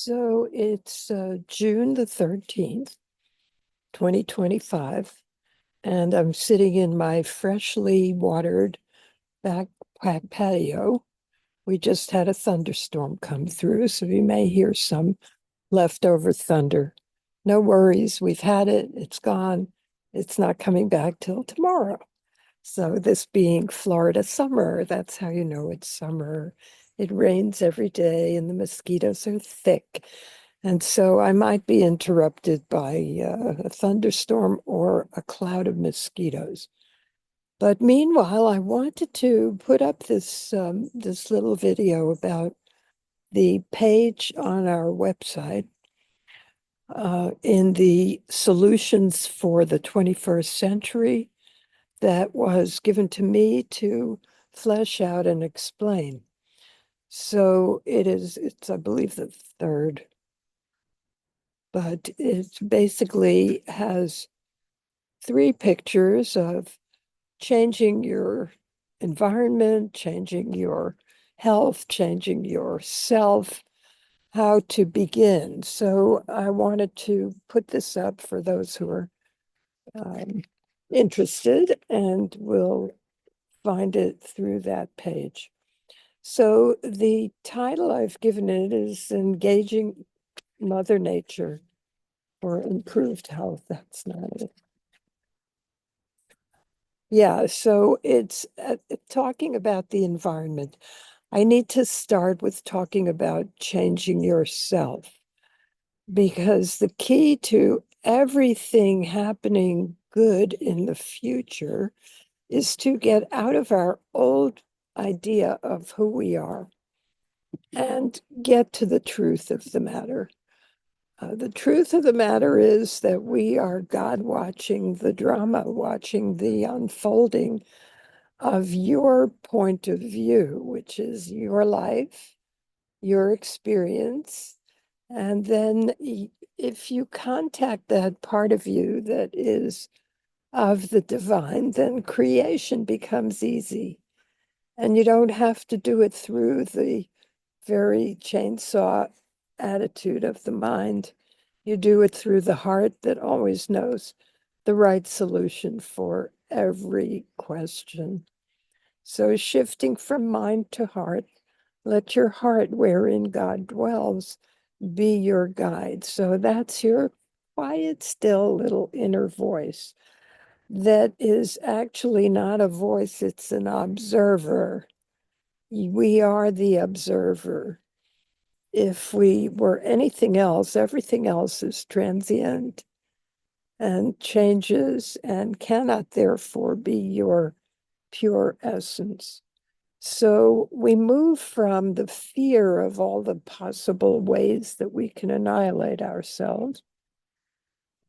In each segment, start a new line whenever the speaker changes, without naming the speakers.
So it's June the 13th, 2025, and I'm sitting in my freshly watered back patio. We just had a thunderstorm come through, so we may hear some leftover thunder. No worries, we've had it, it's gone. It's not coming back till tomorrow. So this being Florida summer, that's how you know it's summer. It rains every day and the mosquitoes are thick. And so I might be interrupted by a thunderstorm or a cloud of mosquitoes. But meanwhile, I wanted to put up this little video about the page on our website in the Solutions for the 21st Century that was given to me to flesh out and explain. So it's, I believe, the third, but it basically has three pictures of changing your environment, changing your health, changing yourself, how to begin. So I wanted to put this up for those who are um, interested, and will find it through that page. So the title I've given it is Engaging Mother Nature for Improved Health. That's not it. Yeah, so it's talking about the environment. I need to start with talking about changing yourself, because the key to everything happening good in the future is to get out of our old idea of who we are and get to the truth of the matter. The truth of the matter is that we are God watching the drama, watching the unfolding of your point of view, which is your life, your experience. And then if you contact that part of you that is of the divine, then creation becomes easy. And you don't have to do it through the very chainsaw attitude of the mind. You do it through the heart that always knows the right solution for every question. So shifting from mind to heart, let your heart, wherein God dwells, be your guide. So that's your quiet, still little inner voice that is actually not a voice, it's an observer. We are the observer. If we were anything else, everything else is transient and changes and cannot therefore be your pure essence. So we move from the fear of all the possible ways that we can annihilate ourselves,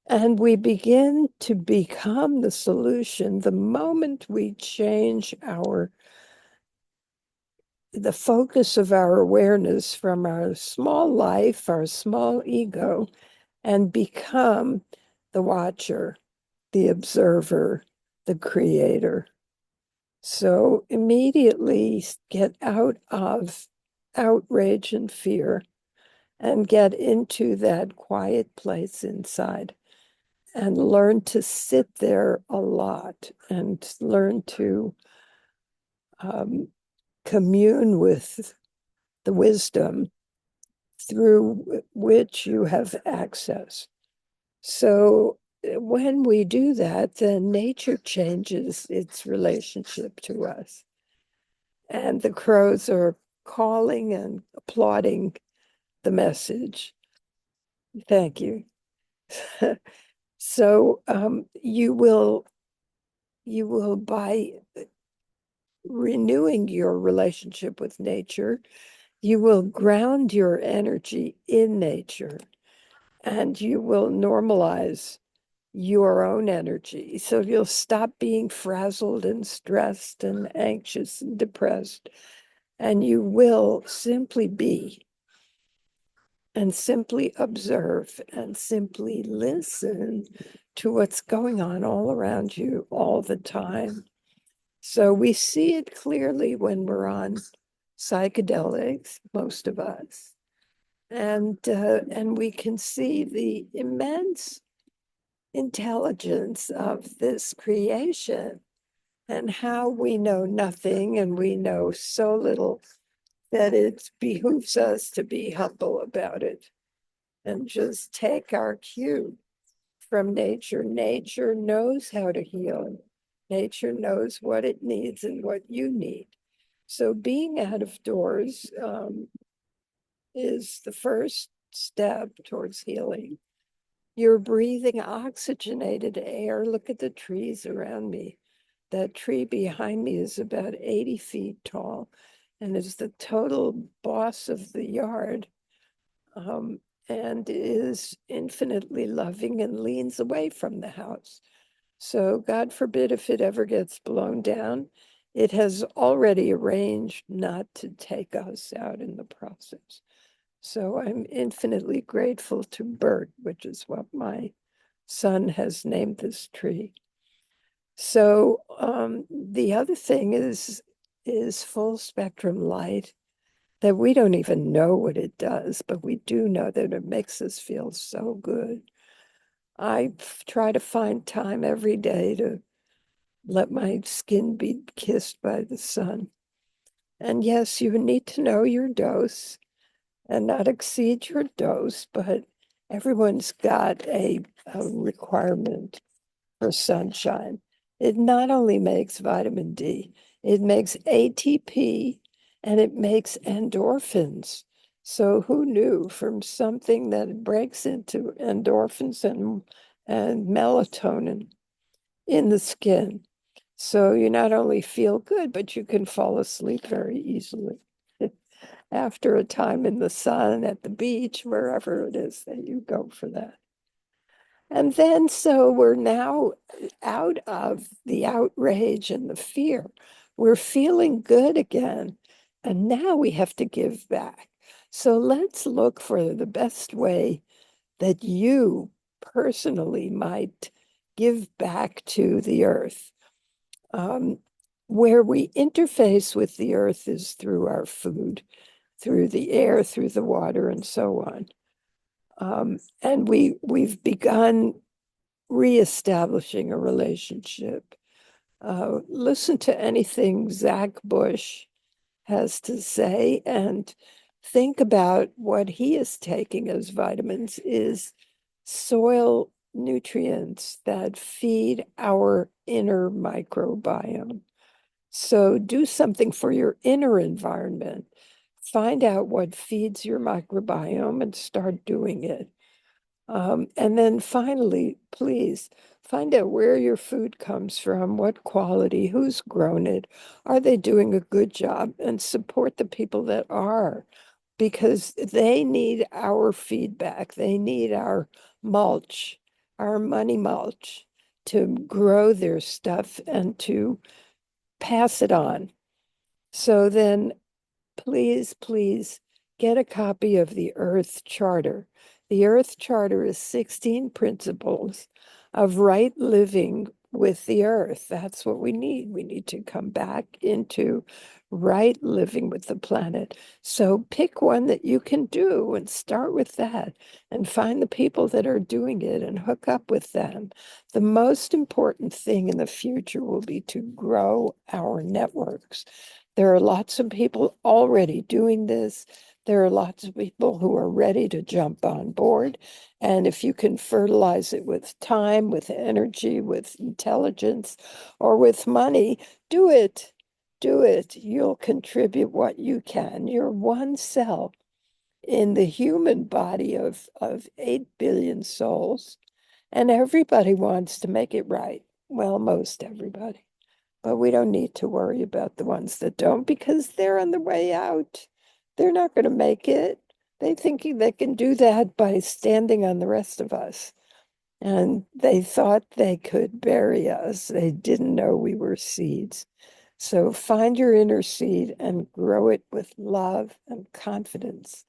and we begin to become the solution the moment we change the focus of our awareness from our small life, our small ego, and become the watcher, the observer, the creator. So immediately get out of outrage and fear and get into that quiet place inside and learn to sit there a lot and learn to commune with the wisdom through which you have access. So when we do that, then nature changes its relationship to us. And the crows are calling and applauding the message. Thank you. So you will, by renewing your relationship with nature, you will ground your energy in nature, and you will normalize your own energy. So you'll stop being frazzled and stressed and anxious and depressed, and you will simply be and simply observe and simply listen to what's going on all around you all the time. So we see it clearly when we're on psychedelics, most of us. And we can see the immense intelligence of this creation and how we know nothing and we know so little that it behooves us to be humble about it and just take our cue from nature. Nature knows how to heal. Nature knows what it needs and what you need. So being out of doors is the first step towards healing. You're breathing oxygenated air. Look at the trees around me. That tree behind me is about 80 feet tall and is the total boss of the yard, and is infinitely loving and leans away from the house. So God forbid if it ever gets blown down, it has already arranged not to take us out in the process. So I'm infinitely grateful to Bert, which is what my son has named this tree. So the other thing is full spectrum light that we don't even know what it does, but we do know that it makes us feel so good. I try to find time every day to let my skin be kissed by the sun. And yes, you need to know your dose and not exceed your dose, but everyone's got a requirement for sunshine. It not only makes vitamin D, it makes ATP and it makes endorphins. So who knew from something that breaks into endorphins and melatonin in the skin. So you not only feel good, but you can fall asleep very easily after a time in the sun, at the beach, wherever it is that you go for that. And then, so we're now out of the outrage and the fear. We're feeling good again. And now we have to give back. So let's look for the best way that you personally might give back to the earth. Um, where we interface with the earth is through our food, through the air, through the water, and so on. And we've begun reestablishing a relationship. Listen to anything Zach Bush has to say and think about what he is taking as vitamins is soil nutrients that feed our inner microbiome. So do something for your inner environment. Find out what feeds your microbiome and start doing it. And then finally, please find out where your food comes from, what quality, who's grown it, are they doing a good job, and support the people that are, because they need our feedback. They need our mulch, our money mulch to grow their stuff and to pass it on. So then please, please get a copy of the Earth Charter. The Earth Charter is 16 principles of right living with the earth. That's what we need. We need to come back into right living with the planet. So pick one that you can do and start with that and find the people that are doing it and hook up with them. The most important thing in the future will be to grow our networks. There are lots of people already doing this. There are lots of people who are ready to jump on board. And if you can fertilize it with time, with energy, with intelligence, or with money, do it. Do it. You'll contribute what you can. You're one cell in the human body of 8 billion souls. And everybody wants to make it right. Well, most everybody. But we don't need to worry about the ones that don't because they're on the way out. They're not going to make it. They think they can do that by standing on the rest of us. And they thought they could bury us. They didn't know we were seeds. So find your inner seed and grow it with love and confidence.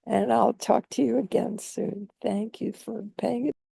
And I'll talk to you again soon. Thank you for paying attention.